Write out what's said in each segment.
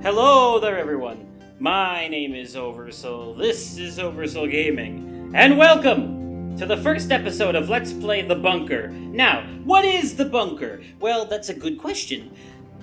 Hello there, everyone. My name is Oversoul. This is Oversoul Gaming, and welcome to the first episode of Let's Play The Bunker. Now, what is The Bunker? Well, that's a good question,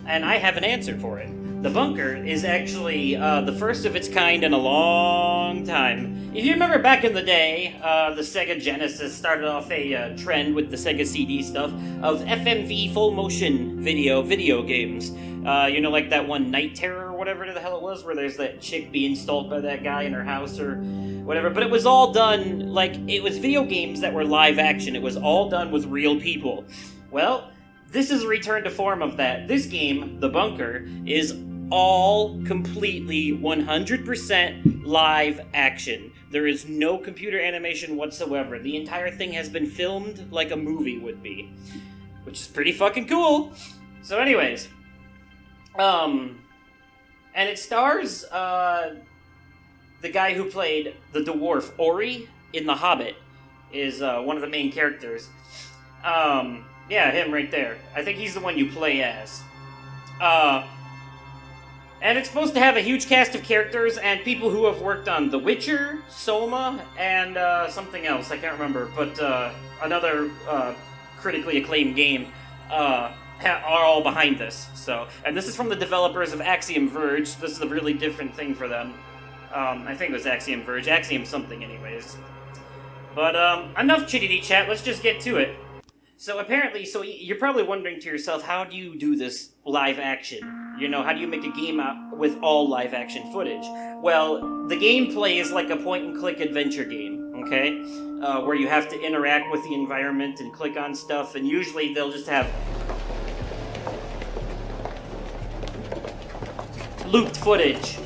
and I have an answer for it. The Bunker is actually the first of its kind in a long time. If you remember back in the day, the Sega Genesis started off a trend with the Sega CD stuff of FMV full motion video games. Like that one Night Terror or whatever the hell it was, where there's that chick being stalked by that guy in her house or whatever. But it was all done, it was video games that were live action. It was all done with real people. Well, this is a return to form of that. This game, The Bunker, is all completely 100% live action. There is no computer animation whatsoever. The entire thing has been filmed like a movie would be, which is pretty fucking cool. So anyways, and it stars the guy who played the dwarf Ori in The Hobbit is one of the main characters. Yeah, him right there. I think he's the one you play as. And it's supposed to have a huge cast of characters and people who have worked on The Witcher, Soma, and something else. I can't remember, but another critically acclaimed game are all behind this. And this is from the developers of Axiom Verge. This is a really different thing for them. I think it was Axiom Verge. Axiom something, anyways. But enough chitty chat. Let's just get to it. So apparently, you're probably wondering to yourself, how do you do this live action? How do you make a game out with all live action footage? Well, the gameplay is like a point-and-click adventure game, okay? Where you have to interact with the environment and click on stuff, and usually they'll just have looped footage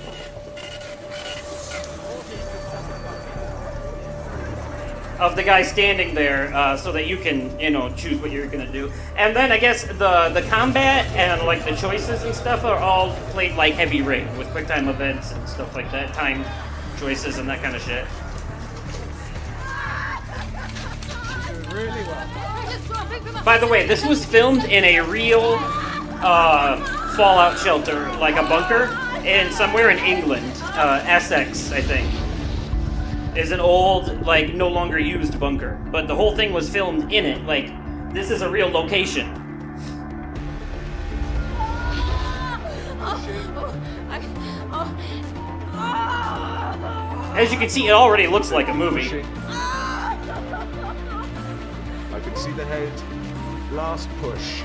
of the guy standing there, so that you can, choose what you're gonna do. And then I guess the combat and the choices and stuff are all played like Heavy Rain with QuickTime events and stuff like that, time choices and that kind of shit. Really well. By the way, this was filmed in a real fallout shelter, like a bunker, somewhere in England, Essex, I think. Is an old, no longer used bunker. But the whole thing was filmed in it. This is a real location. As you can see, it already looks like a movie. I can see the head. Last push.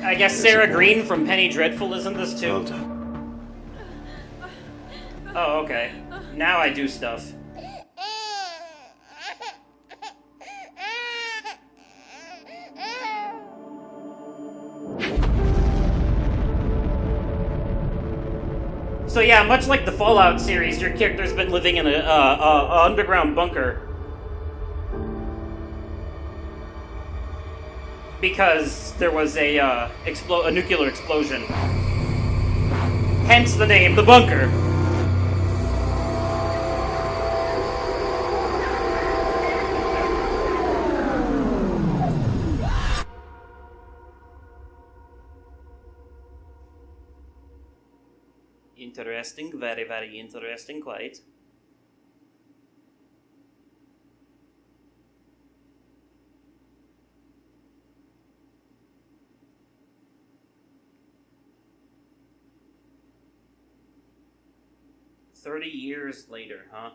I guess Sarah Green from Penny Dreadful is in this too. Well done. Oh, okay. Now I do stuff. So yeah, much like the Fallout series, your character's been living in a underground bunker. Because there was a nuclear explosion. Hence the name, The Bunker. Interesting, very, very interesting, quite. "30 years later, huh?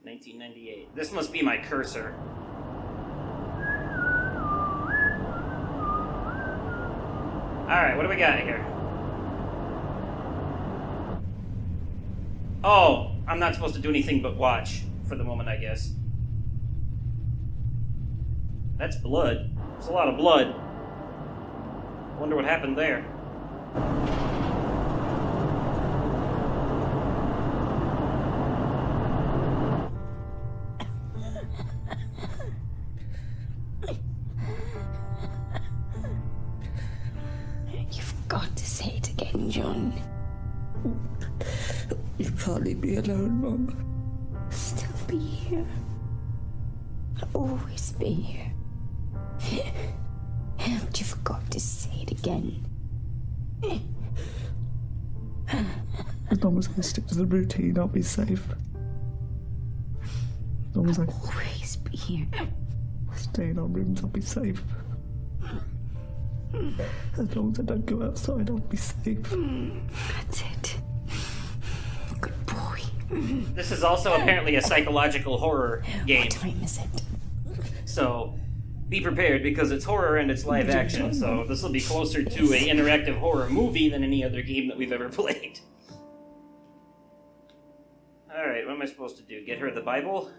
1998. This must be my cursor. Alright, what do we got here? Oh, I'm not supposed to do anything but watch for the moment, I guess. That's blood. There's a lot of blood. Wonder what happened there. gone. You'd hardly be alone, Mum. Still be here. I'll always be here. But you forgot to say it again. As long as I stick to the routine, I'll be safe. As long as I Always be here. stay in our rooms, I'll be safe. As long as I don't go outside, I'll be safe. That's it. Good boy. This is also apparently a psychological horror game. What time is it? So be prepared because it's horror and it's live action. So this will be closer to an interactive horror movie than any other game that we've ever played. Alright, what am I supposed to do? Get her the Bible?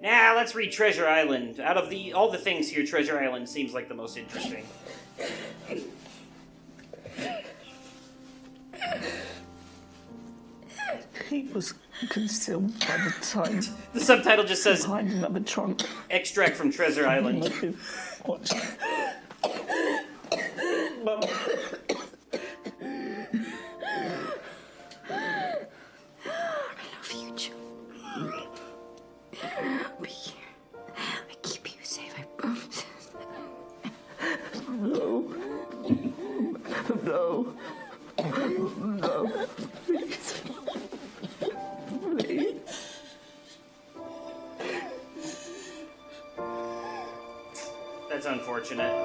Nah, let's read Treasure Island. Out of all the things here, Treasure Island seems like the most interesting. He was concealed by the time. The subtitle just says, Behind another trunk. extract from Treasure Island. Watch. Mum. I love you, Joe. I'll be here. I keep you safe, I promise. No. No. No. Please. Please. That's unfortunate.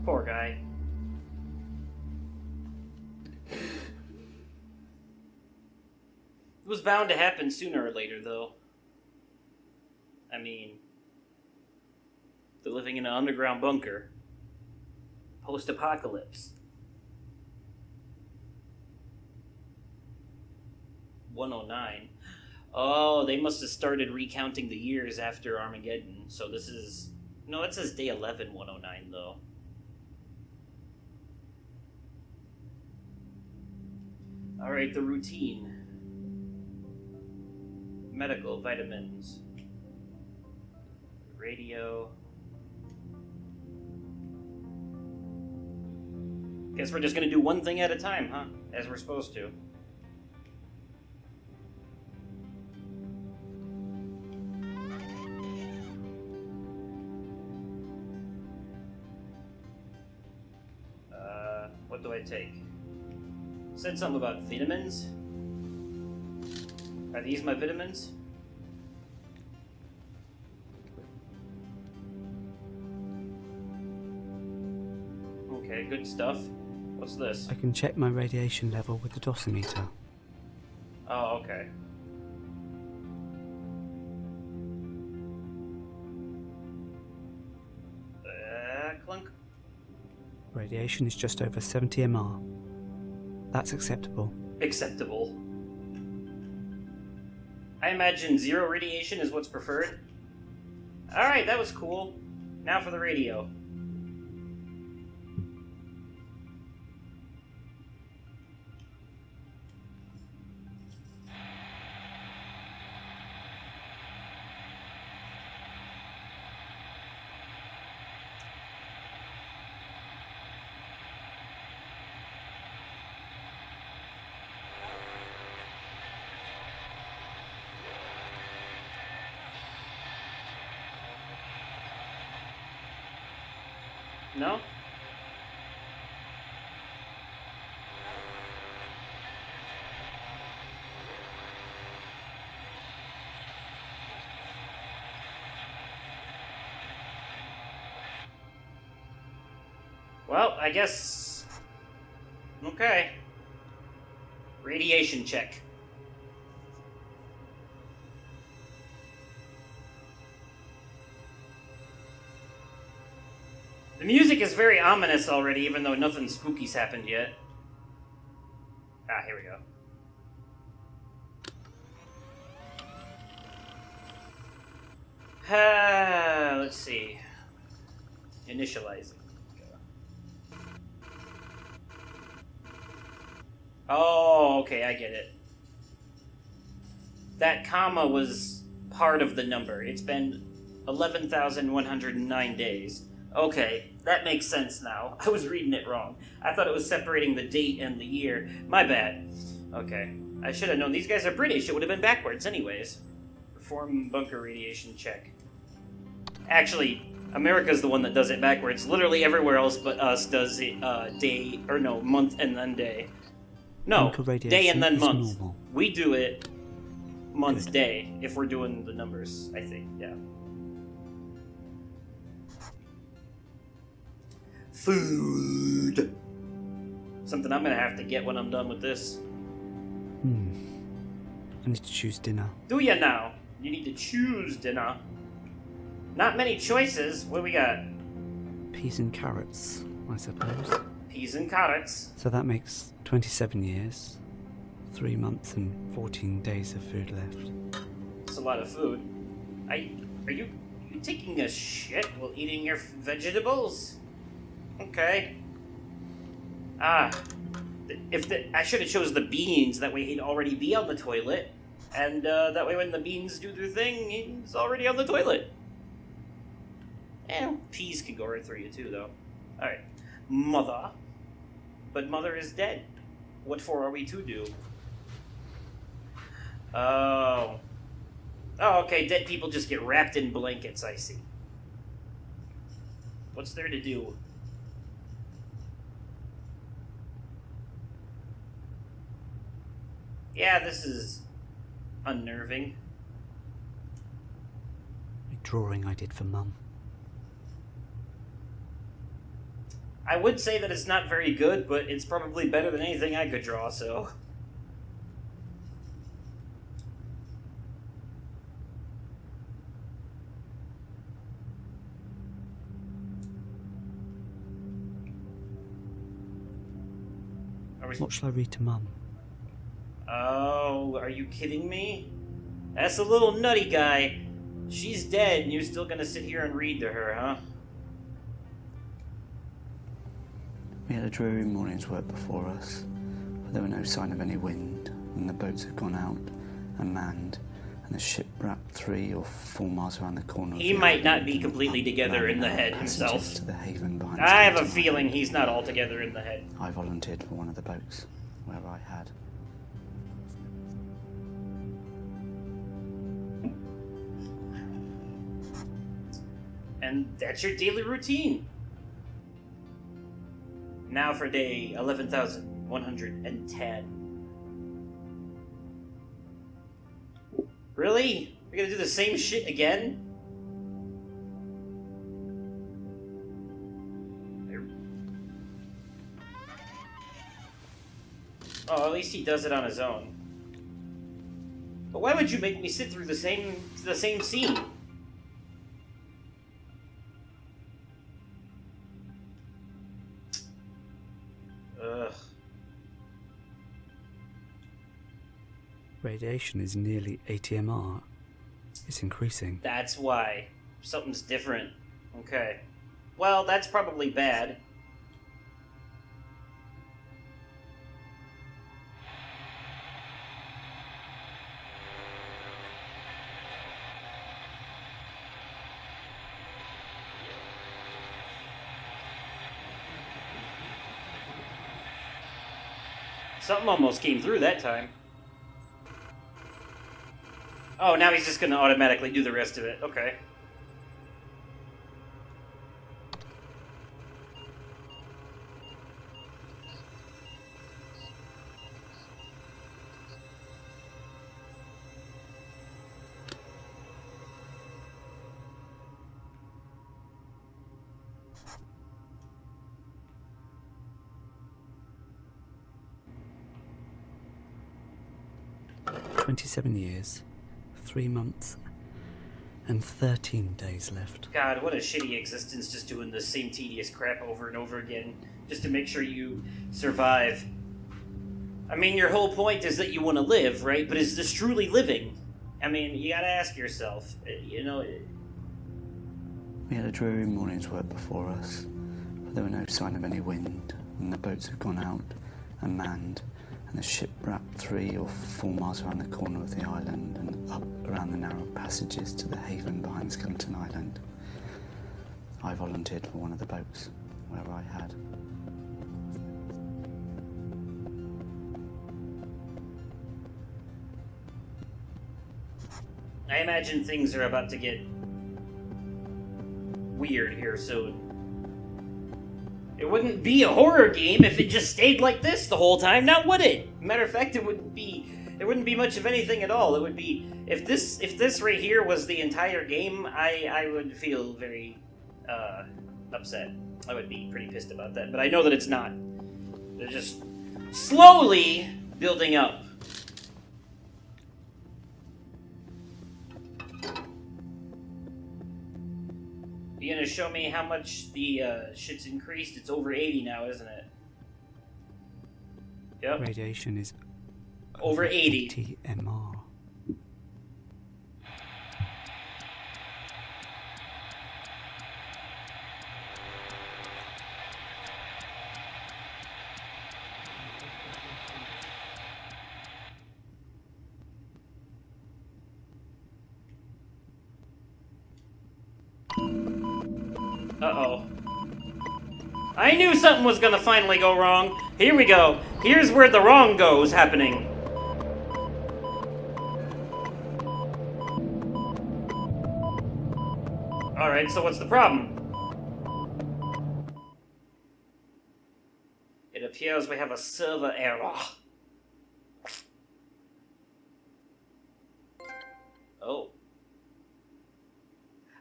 Poor guy. It was bound to happen sooner or later, though. I mean, they're living in an underground bunker. Post-apocalypse. 109. Oh, they must have started recounting the years after Armageddon. So this is... No, it says day 11, 109, though. Alright, the routine. Medical, vitamins. Radio. Guess we're just gonna do one thing at a time, huh? As we're supposed to. What do I take? Said something about vitamins. Are these my vitamins? Okay, good stuff. What's this? I can check my radiation level with the dosimeter. Oh, okay. Clunk. Radiation is just over 70 MR. That's acceptable. Acceptable. I imagine zero radiation is what's preferred. Alright, that was cool. Now for the radio. No? Well, I guess... Okay. Radiation check. The music is very ominous already, even though nothing spooky's happened yet. Ah, here we go. Let's see. Initializing. Oh, okay, I get it. That comma was part of the number. It's been 11,109 days. Okay, that makes sense now. I was reading it wrong. I thought it was separating the date and the year. My bad. Okay, I should have known. These guys are British. It would have been backwards anyways. Perform bunker radiation check. Actually, America's the one that does it backwards. Literally everywhere else but us does it month and then day. No, day and then month. Normal. We do it month, day, if we're doing the numbers, I think, yeah. Food! Something I'm gonna have to get when I'm done with this. I need to choose dinner. Do ya now? You need to choose dinner. Not many choices. What do we got? Peas and carrots, I suppose. Peas and carrots. So that makes 27 years, 3 months and 14 days of food left. That's a lot of food. Are you taking a shit while eating your vegetables? Okay. I should have chose the beans. That way he'd already be on the toilet, and that way when the beans do their thing, he's already on the toilet. Peas can go right through you too, though. All right, mother. But mother is dead. What for are we to do? Oh, okay. Dead people just get wrapped in blankets. I see. What's there to do? Yeah, this is unnerving. A drawing I did for Mum. I would say that it's not very good, but it's probably better than anything I could draw, so... What shall I read to Mum? Oh, are you kidding me? That's a little nutty guy. She's dead, and you're still gonna sit here and read to her, huh? We had a dreary morning's work before us, but there were no sign of any wind, and the boats had gone out and manned, and the ship wrapped 3 or 4 miles around the corner. He might not be completely together in the head himself. To the haven behind I have a feeling he's not all together in the head. I volunteered for one of the boats, where I had. And that's your daily routine. Now for day 11,110. Really? We're gonna do the same shit again? Oh, at least he does it on his own. But why would you make me sit through the same scene? Ugh. Radiation is nearly 80 MR. It's increasing. That's why. Something's different. Okay. Well, that's probably bad. Something almost came through that time. Oh, now he's just gonna automatically do the rest of it. Okay. "27 years, 3 months, and 13 days left." God, what a shitty existence, just doing the same tedious crap over and over again, just to make sure you survive. I mean, your whole point is that you want to live, right? But is this truly living? I mean, you gotta ask yourself, you know... We We had a dreary morning's work before us, but there were no sign of any wind, and the boats had gone out and manned, and the ship wrapped 3 or 4 miles around the corner of the island and up around the narrow passages to the haven behind Skeleton Island. I volunteered for one of the boats, where I had. I imagine things are about to get weird here soon. It wouldn't be a horror game if it just stayed like this the whole time, now would it? Matter of fact, it wouldn't be much of anything at all. It would be if this right here was the entire game, I would feel very upset. I would be pretty pissed about that. But I know that it's not. They're just slowly building up. You gonna show me how much the shit's increased? It's over 80 now, isn't it? Yep. Radiation is Over 80. 80 MR. Uh-oh. I knew something was gonna finally go wrong. Here we go. Here's where the wrong goes happening. Alright, so what's the problem? It appears we have a server error. Oh.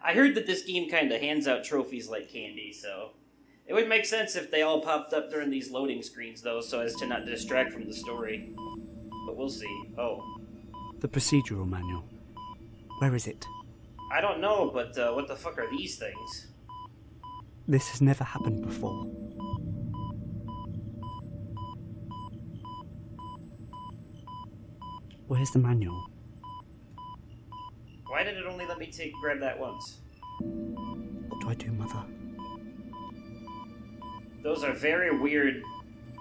I heard that this game kind of hands out trophies like candy, so... It would make sense if they all popped up during these loading screens, though, so as to not distract from the story. But we'll see. Oh. The procedural manual. Where is it? I don't know, but what the fuck are these things? This has never happened before. Where's the manual? Why did it only let me grab that once? What do I do, Mother? Those are very weird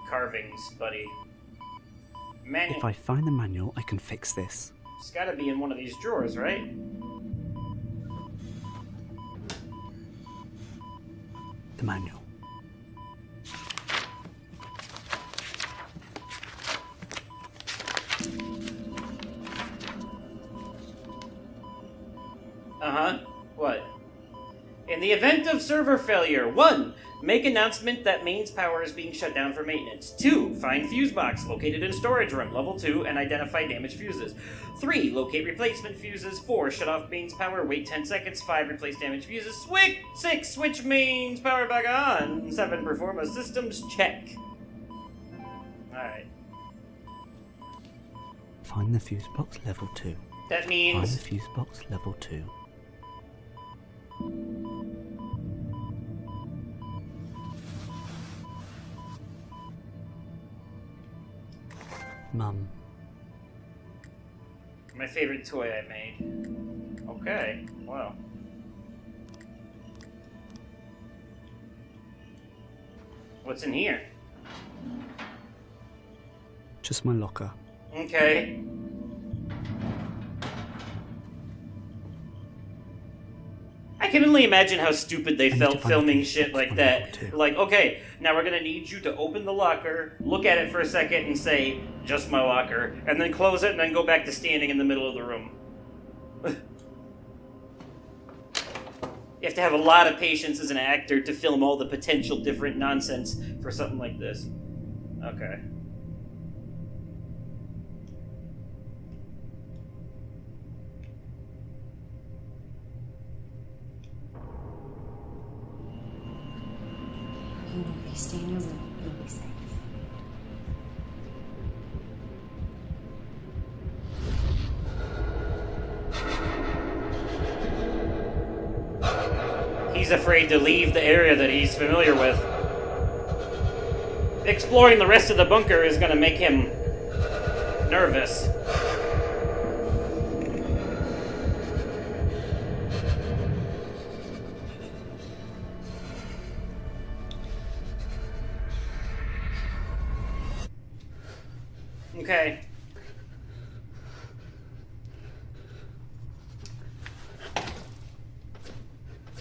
carvings, buddy. If I find the manual, I can fix this. It's gotta be in one of these drawers, right? The manual. Uh-huh. What? In the event of server failure, 1. Make announcement that mains power is being shut down for maintenance. 2. Find fuse box located in storage room, level 2, and identify damaged fuses. 3. Locate replacement fuses. 4. Shut off mains power, wait 10 seconds. 5. Replace damaged fuses. 6. Switch mains power back on. 7. Perform a systems check. Alright. Find the fuse box, level 2. That Find means... the fuse box, level 2. Mum. My favorite toy I made. Okay, wow. What's in here? Just my locker. Okay. I can only imagine how stupid they need to felt find filming the shit fuse like box that. one too. Like, okay, now we're gonna need you to open the locker, look at it for a second, and say, just my locker, and then close it, and then go back to standing in the middle of the room. You have to have a lot of patience as an actor to film all the potential different nonsense for something like this. Okay. If you stay in your room, you'll be safe. He's afraid to leave the area that he's familiar with. Exploring the rest of the bunker is gonna make him nervous. Okay.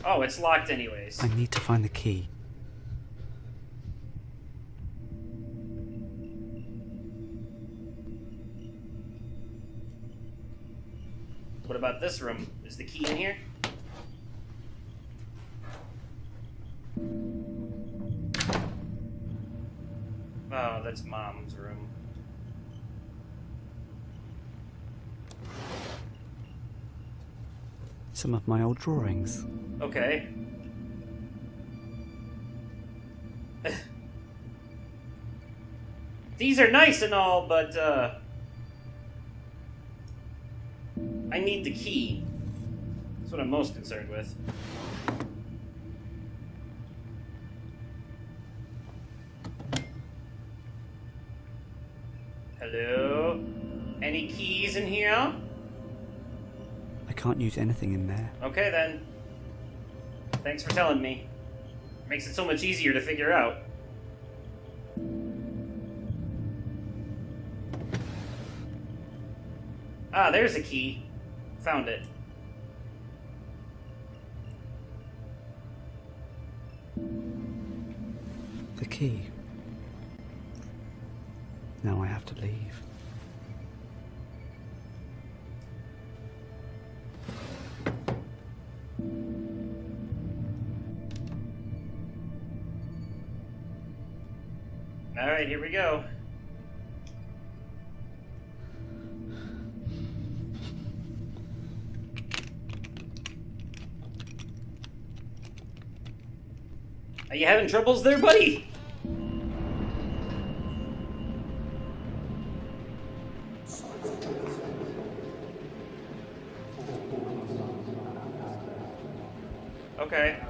Oh, it's locked anyways. I need to find the key. What about this room? Is the key in here? Oh, that's Mom's room. Some of my old drawings. Okay. These are nice and all, but, I need the key. That's what I'm most concerned with. Hello? Any keys in here? I can't use anything in there. Okay then. Thanks for telling me. Makes it so much easier to figure out. Ah, there's a key. Found it. The key. Now I have to leave. Alright, here we go. Are you having troubles there, buddy? Okay.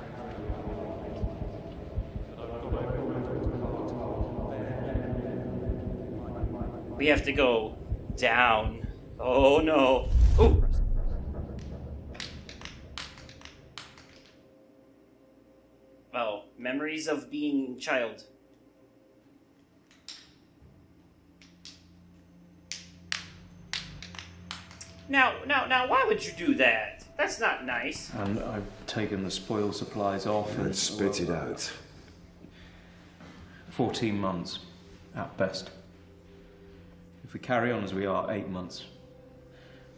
We have to go down. Oh no. Ooh. Oh, memories of being child. Now, why would you do that? That's not nice. And I've taken the spoil supplies off And spit it out. 14 months, at best. If we carry on as we are, 8 months.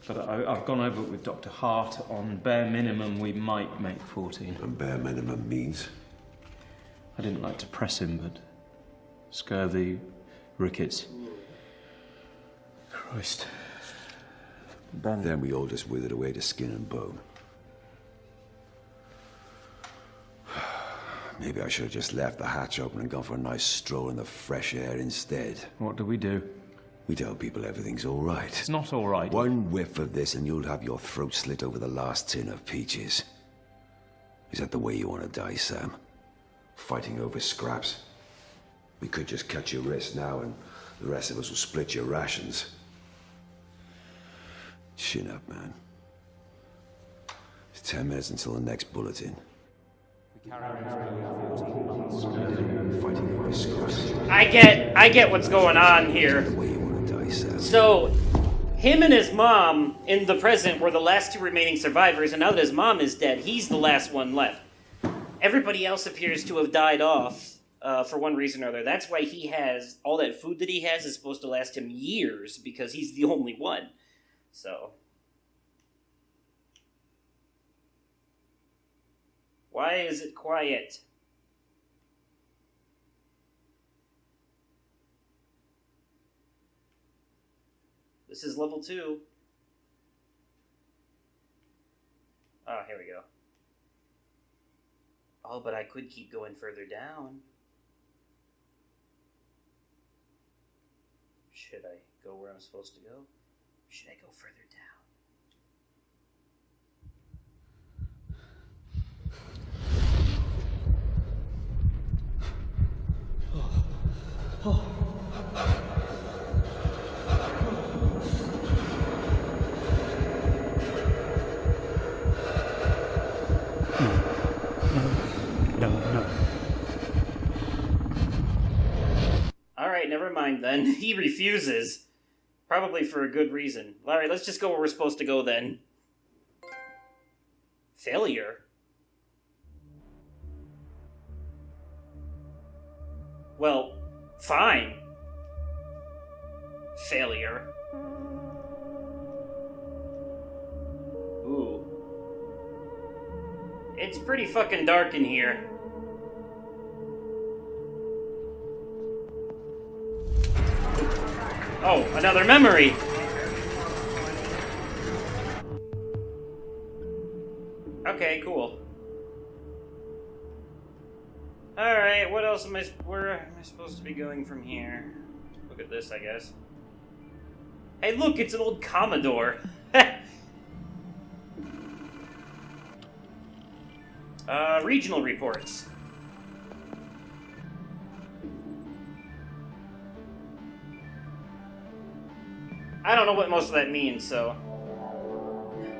But I've gone over it with Dr. Hart. On bare minimum, we might make 14. And bare minimum means? I didn't like to press him, but scurvy, rickets. Christ. Ben. Then we all just withered away to skin and bone. Maybe I should have just left the hatch open and gone for a nice stroll in the fresh air instead. What do? We tell people everything's all right. It's not all right. One whiff of this and you'll have your throat slit over the last tin of peaches. Is that the way you want to die, Sam? Fighting over scraps? We could just cut your wrist now and the rest of us will split your rations. Chin up, man. It's 10 minutes until the next bulletin. Fighting over scraps. I get what's going on here. The way you want to die, Sam. So, him and his mom in the present were the last two remaining survivors, and now that his mom is dead, he's the last one left. Everybody else appears to have died off for one reason or other. That's why he has all that food that he has is supposed to last him years, because he's the only one. So, why is it quiet? This is level 2. Oh, here we go. Oh, but I could keep going further down. Should I go where I'm supposed to go? Should I go further down? No. Alright, never mind then. He refuses. Probably for a good reason. Alright, let's just go where we're supposed to go then. Failure? Well, fine. Failure. Ooh. It's pretty fucking dark in here. Oh, another memory! Okay, cool. Alright, what else where am I supposed to be going from here? Look at this, I guess. Hey look, it's an old Commodore! Regional reports. I don't know what most of that means, so...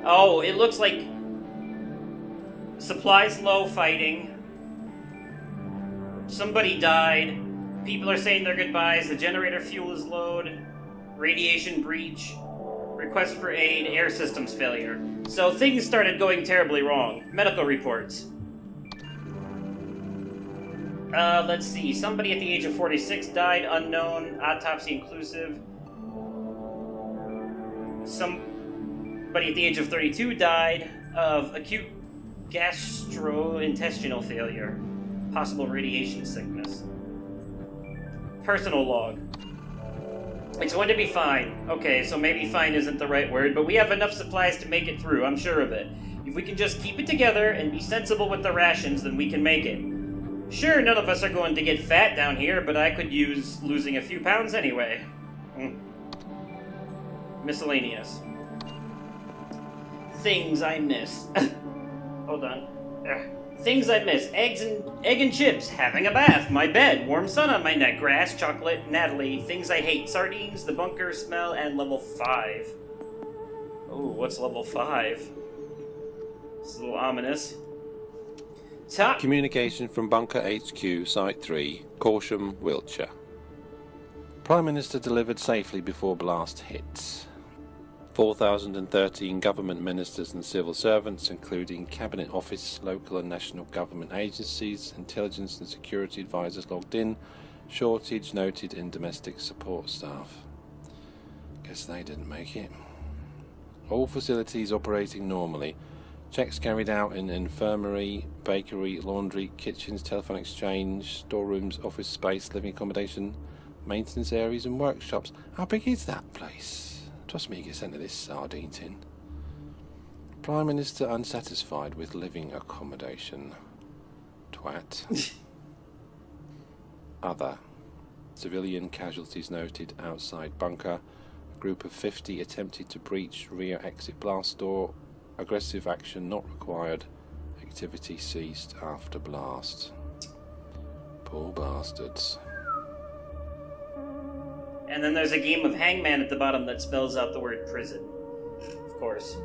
Oh, it looks like... Supplies low fighting. Somebody died. People are saying their goodbyes. The generator fuel is low. Radiation breach. Request for aid. Air systems failure. So things started going terribly wrong. Medical reports. Let's see. Somebody at the age of 46 died. Unknown. Autopsy inclusive. Somebody at the age of 32 died of acute gastrointestinal failure. Possible radiation sickness. Personal log. It's going to be fine. Okay, so maybe fine isn't the right word, but we have enough supplies to make it through, I'm sure of it. If we can just keep it together and be sensible with the rations, then we can make it. Sure, none of us are going to get fat down here, but I could use losing a few pounds anyway. Miscellaneous. Things I miss. Hold on. Things I miss. Egg and chips. Having a bath. My bed. Warm sun on my neck. Grass. Chocolate. Natalie. Things I hate. Sardines. The bunker smell. And level 5. Oh, what's level 5? This is a little ominous. Top. Communication from Bunker HQ, Site 3, Corsham, Wiltshire. Prime Minister delivered safely before blast hits. 4,013 government ministers and civil servants, including Cabinet Office, local and national government agencies, intelligence and security advisors logged in. Shortage noted in domestic support staff. Guess they didn't make it. All facilities operating normally. Checks carried out in infirmary, bakery, laundry, kitchens, telephone exchange, storerooms, office space, living accommodation, maintenance areas and workshops. How big is that place? Trust me, you get sent to this sardine tin. Prime Minister unsatisfied with living accommodation. Twat. Other. Civilian casualties noted outside bunker. A group of 50 attempted to breach rear exit blast door. Aggressive action not required. Activity ceased after blast. Poor bastards. And then there's a game of Hangman at the bottom that spells out the word prison. Of course.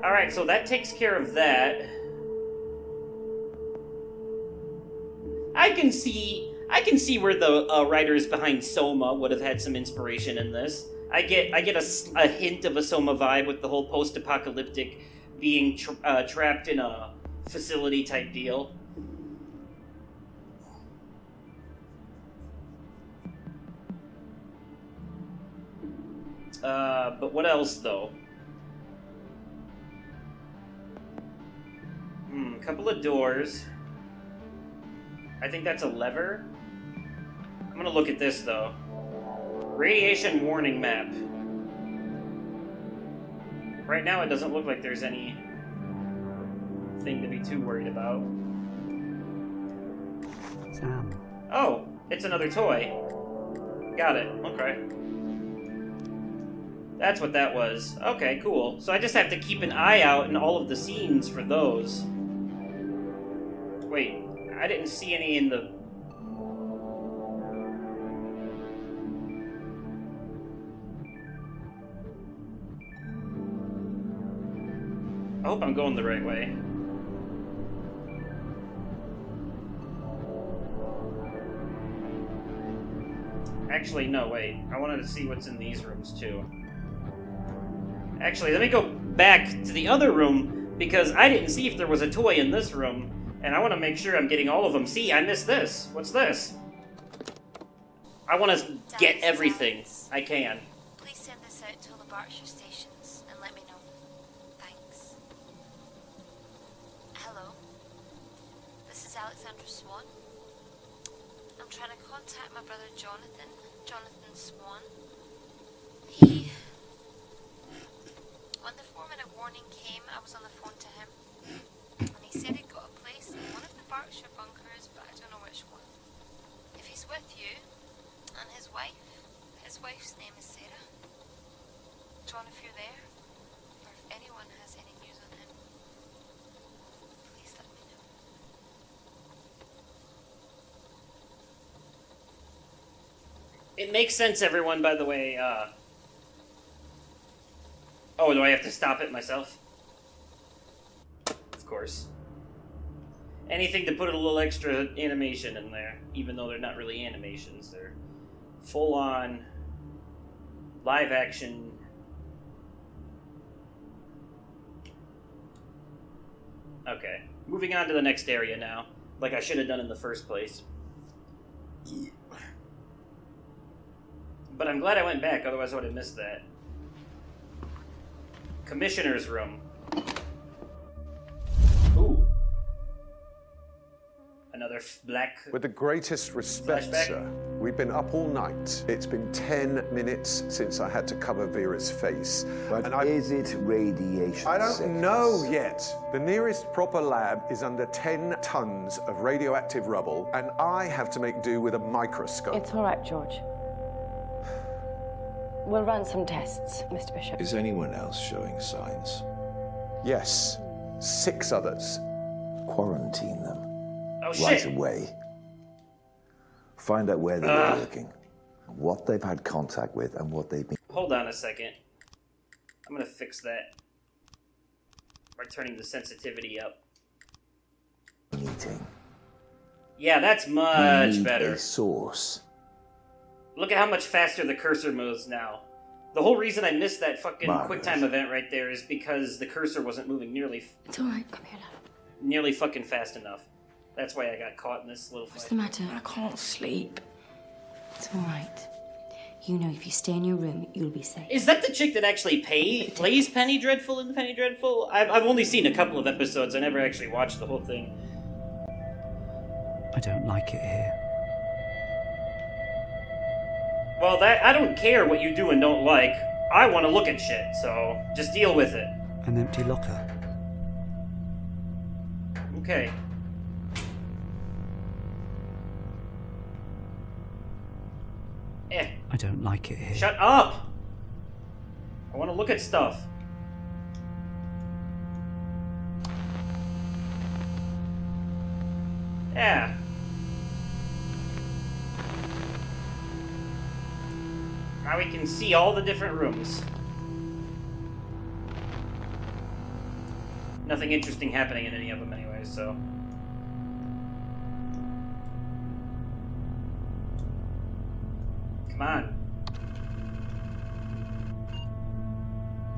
Alright, so that takes care of that. I can see where the writers behind Soma would have had some inspiration in this. I get a hint of a Soma vibe with the whole post-apocalyptic being trapped in a facility type deal. But what else, though? A couple of doors. I think that's a lever. I'm gonna look at this, though. Radiation warning map. Right now, it doesn't look like there's any thing to be too worried about. Sam. Oh, it's another toy. Got it. Okay. That's what that was. Okay, cool. So I just have to keep an eye out in all of the scenes for those. Wait, I didn't see any in the... I hope I'm going the right way. Actually, no, wait. I wanted to see what's in these rooms, too. Actually, let me go back to the other room, because I didn't see if there was a toy in this room, and I want to make sure I'm getting all of them. See, I missed this. What's this? I want to get everything I can. Please send this out to all the Berkshire stations and let me know. Thanks. Hello. This is Alexandra Swan. I'm trying to contact my brother Jonathan Swan. When the 4-minute warning came, I was on the phone to him. And he said he'd got a place in one of the Berkshire bunkers, but I don't know which one. If he's with you, and his wife's name is Sarah. John, if you're there, or if anyone has any news on him, please let me know. It makes sense, everyone, by the way. Oh, do I have to stop it myself? Of course. Anything to put a little extra animation in there, even though they're not really animations. They're full-on live action. Okay, moving on to the next area now, like I should have done in the first place. But I'm glad I went back, otherwise I would have missed that. Commissioner's room. Ooh. Another black... With the greatest respect, flashback? sir, we've been up all night. It's been 10 minutes since I had to cover Vera's face. But is it radiation I don't sickness? know yet. The nearest proper lab is under 10 tons of radioactive rubble, and I have to make do with a microscope. It's all right, George. We'll run some tests, Mr. Bishop. Is anyone else showing signs? Yes, 6 others. Quarantine them. Oh, Right shit! away. Find out where they're working, what they've had contact with, and what they've been... Hold on a second. I'm gonna fix that. By turning the sensitivity up. eating. Yeah, that's You much need better. a source. Look at how much faster the cursor moves now. The whole reason I missed that fucking Marvelous. QuickTime event right there is because the cursor wasn't moving It's all right. Come here, love. nearly fucking fast enough. That's why I got caught in this little What's fight. the matter? I can't sleep. It's all right. You know, if you stay in your room, you'll be safe. Is that the chick that actually plays Penny Dreadful in the Penny Dreadful? I've only seen a couple of episodes. I never actually watched the whole thing. I don't like it here. Well, I don't care what you do and don't like. I want to look at shit, so just deal with it. An empty locker. Okay. I don't like it here. Shut up! I want to look at stuff. Yeah. Now we can see all the different rooms. Nothing interesting happening in any of them anyway, so... Come on.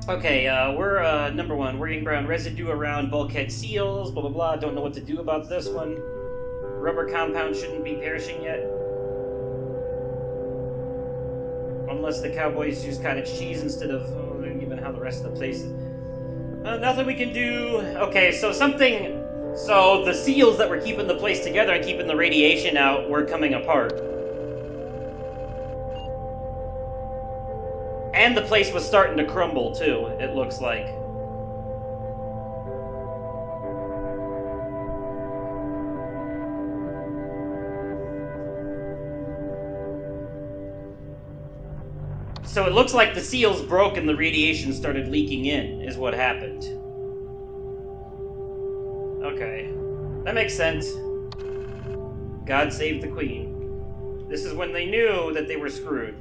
Okay, we're, number 1, worrying brown residue around bulkhead seals, blah blah blah, don't know what to do about this one. Rubber compound shouldn't be perishing yet. Unless the cowboys use cottage cheese instead of, given how the rest of the place... nothing we can do. Okay, so something... So the seals that were keeping the place together and keeping the radiation out were coming apart. And the place was starting to crumble, too, it looks like. So it looks like the seals broke and the radiation started leaking in, is what happened. Okay. That makes sense. God save the Queen. This is when they knew that they were screwed.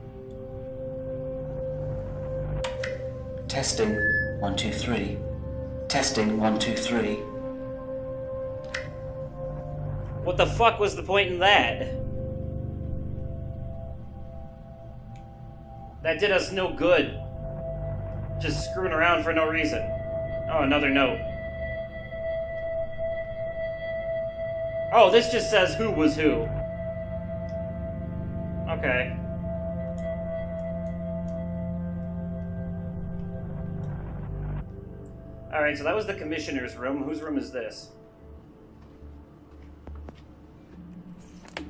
Testing 1 2 3. Testing 1 2 3. What the fuck was the point in that? That did us no good. Just screwing around for no reason. Oh, another note. Oh, this just says who was who. Okay. Alright, so that was the commissioner's room. Whose room is this?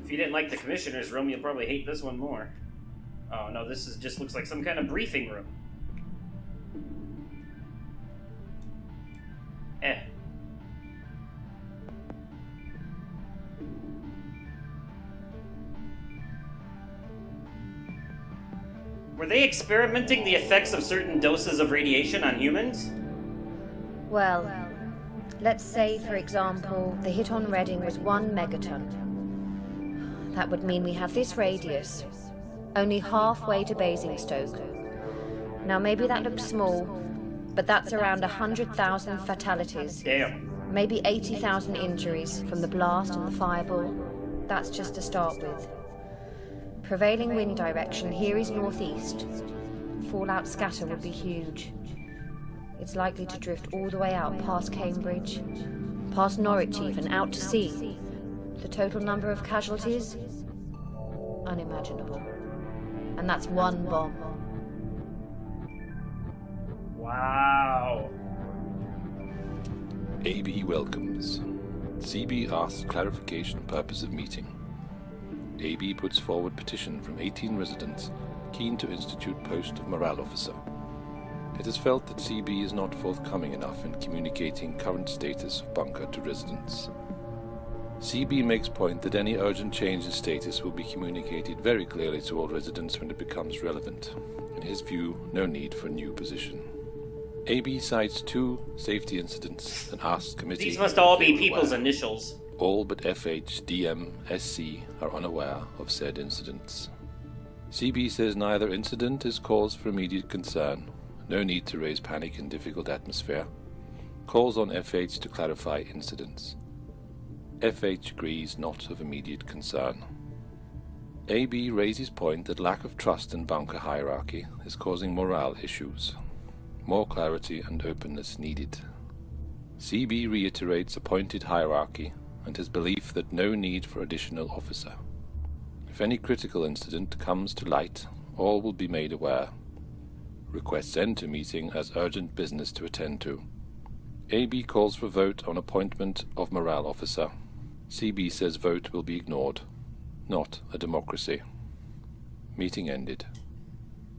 If you didn't like the commissioner's room, you'll probably hate this one more. Oh no, this is just looks like some kind of briefing room. Were they experimenting the effects of certain doses of radiation on humans? Well, let's say, for example, the hit on Reading was 1 megaton. That would mean we have this radius, only halfway to Basingstoke. Now, maybe that looks small, but that's around 100,000 fatalities. Damn. Maybe 80,000 injuries from the blast and the fireball. That's just to start with. Prevailing wind direction here is northeast. Fallout scatter would be huge. It's likely to drift all the way out past Cambridge, past Norwich even, out to sea. The total number of casualties? Unimaginable. And that's 1 bomb. Wow. AB welcomes. CB asks clarification purpose of meeting. AB puts forward petition from 18 residents keen to institute post of morale officer. It is felt that CB is not forthcoming enough in communicating current status of bunker to residents. CB makes point that any urgent change in status will be communicated very clearly to all residents when it becomes relevant. In his view, no need for a new position. AB cites 2 safety incidents and asks committee... These must all be people's initials. All but FH, DM, SC are unaware of said incidents. CB says neither incident is cause for immediate concern. No need to raise panic in difficult atmosphere. Calls on FH to clarify incidents. FH agrees not of immediate concern. AB raises point that lack of trust in bunker hierarchy is causing morale issues. More clarity and openness needed. CB reiterates appointed hierarchy and his belief that no need for additional officer. If any critical incident comes to light, all will be made aware. Requests end to meeting as urgent business to attend to. AB calls for vote on appointment of morale officer. CB says vote will be ignored. Not a democracy. Meeting ended.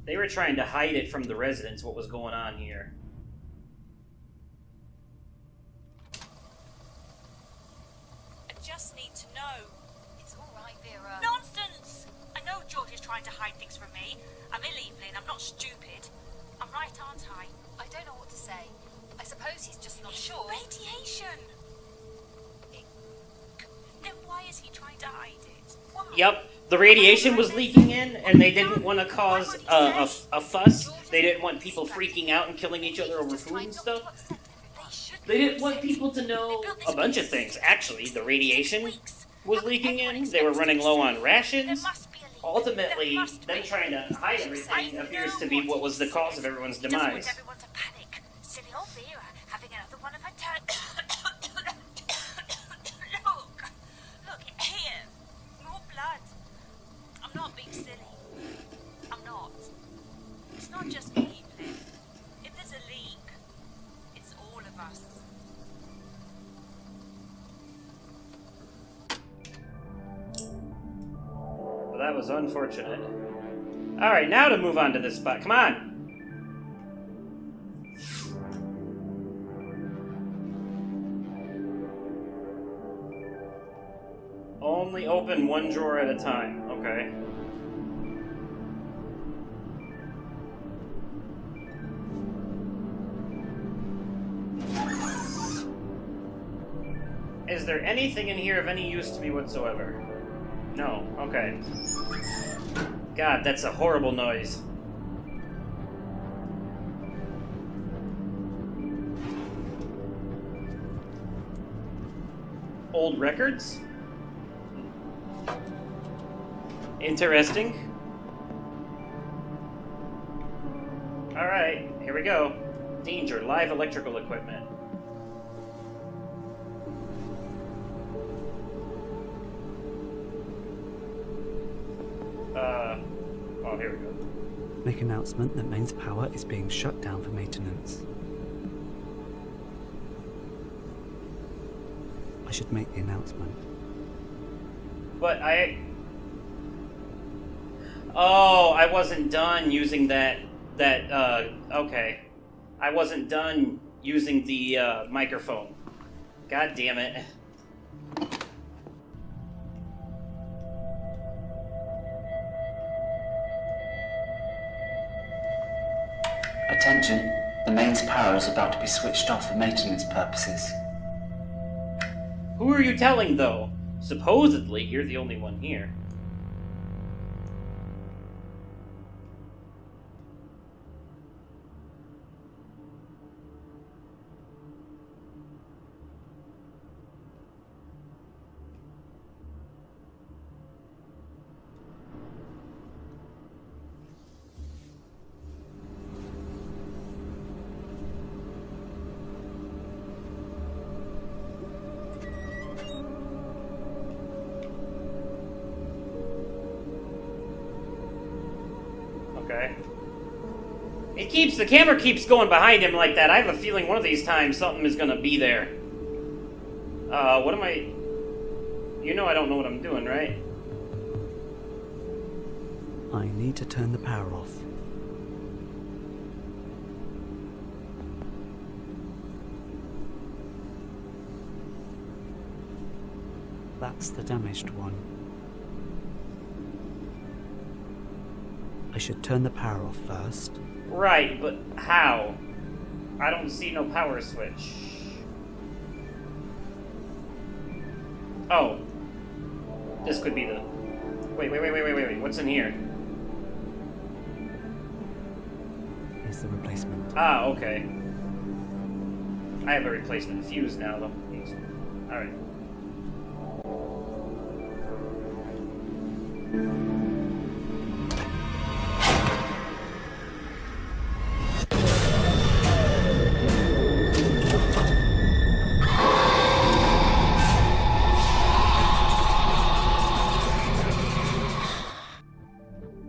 They were trying to hide it from the residents what was going on here. I just need to know. It's all right, Vera. Nonsense! I know George is trying to hide things from me. I'm ill, Evelyn. I'm not stupid. I'm right, aren't I? I don't know what to say. I suppose he's just not sure. Radiation! Then why is he trying to hide it? Why? Yep, the radiation was leaking in, and they didn't want to cause a fuss. They didn't want people freaking out and killing each other over food and stuff. They didn't want people to know a bunch of things. Actually, the radiation was leaking in. They were running low on rations. Ultimately, them trying to hide everything appears to be what was the cause of everyone's demise. Everyone to panic. Silly old Vera having another one of her turns. Look here. More blood. I'm not being silly. I'm not. It's not just me, Evelyn. If there's a leak, it's all of us. Well, that was unfortunate. Alright, now to move on to this spot. Come on! Only open one drawer at a time. Okay. Is there anything in here of any use to me whatsoever? No. Okay. God, that's a horrible noise. Old records? Interesting. here we go. Danger, live electrical equipment. Oh, here we go. Make announcement that mains power is being shut down for maintenance. I should make the announcement. But Oh, I wasn't done using that, okay. I wasn't done using the, microphone. God damn it. Attention, the mains power is about to be switched off for maintenance purposes. Who are you telling, though? Supposedly, you're the only one here. Okay. The camera keeps going behind him like that. I have a feeling one of these times something is gonna be there. What am I... You know I don't know what I'm doing, right? I need to turn the power off. That's the damaged one. I should turn the power off first. Right, but how? I don't see no power switch. Oh. This could be the... Wait. What's in here? Here's the replacement. Ah, okay. I have a replacement fuse now, though. Alright.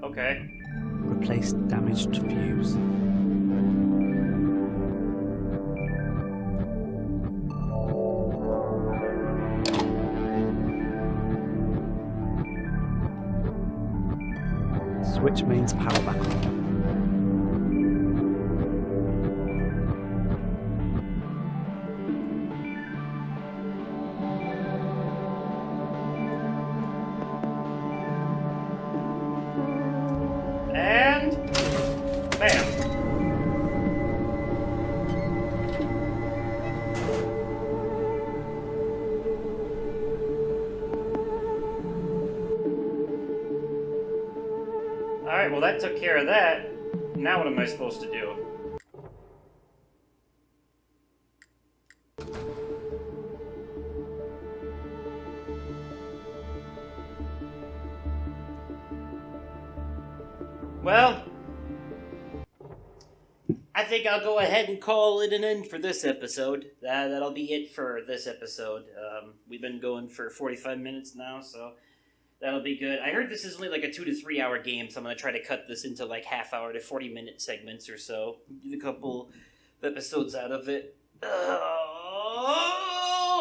Okay. Replace damaged fuse. Switch mains power back on. And... bam. Alright, well that took care of that. Now what am I supposed to do? Well, I think I'll go ahead and call it an end for this episode. That'll be it for this episode. We've been going for 45 minutes now, so that'll be good. I heard this is only like a 2 to 3 hour game, so I'm going to try to cut this into like half-hour to 40-minute segments or so. Get a couple of episodes out of it. Oh,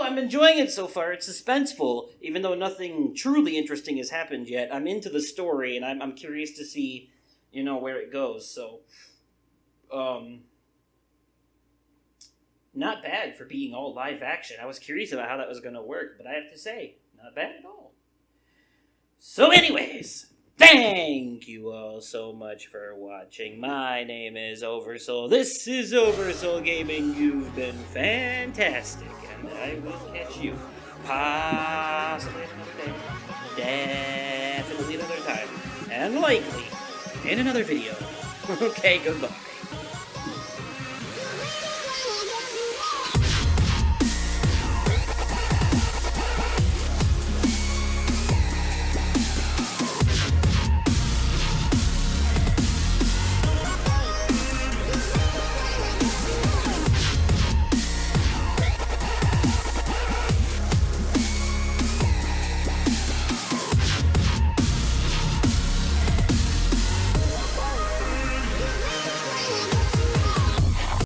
I'm enjoying it so far. It's suspenseful, even though nothing truly interesting has happened yet. I'm into the story, and I'm curious to see, you know, where it goes. So, not bad for being all live action. I was curious about how that was going to work, but I have to say, not bad at all. So anyways, thank you all so much for watching. My name is Oversoul. This is Oversoul Gaming. You've been fantastic, and I will catch you possibly another day, definitely another time, and likely in another video. Okay, goodbye.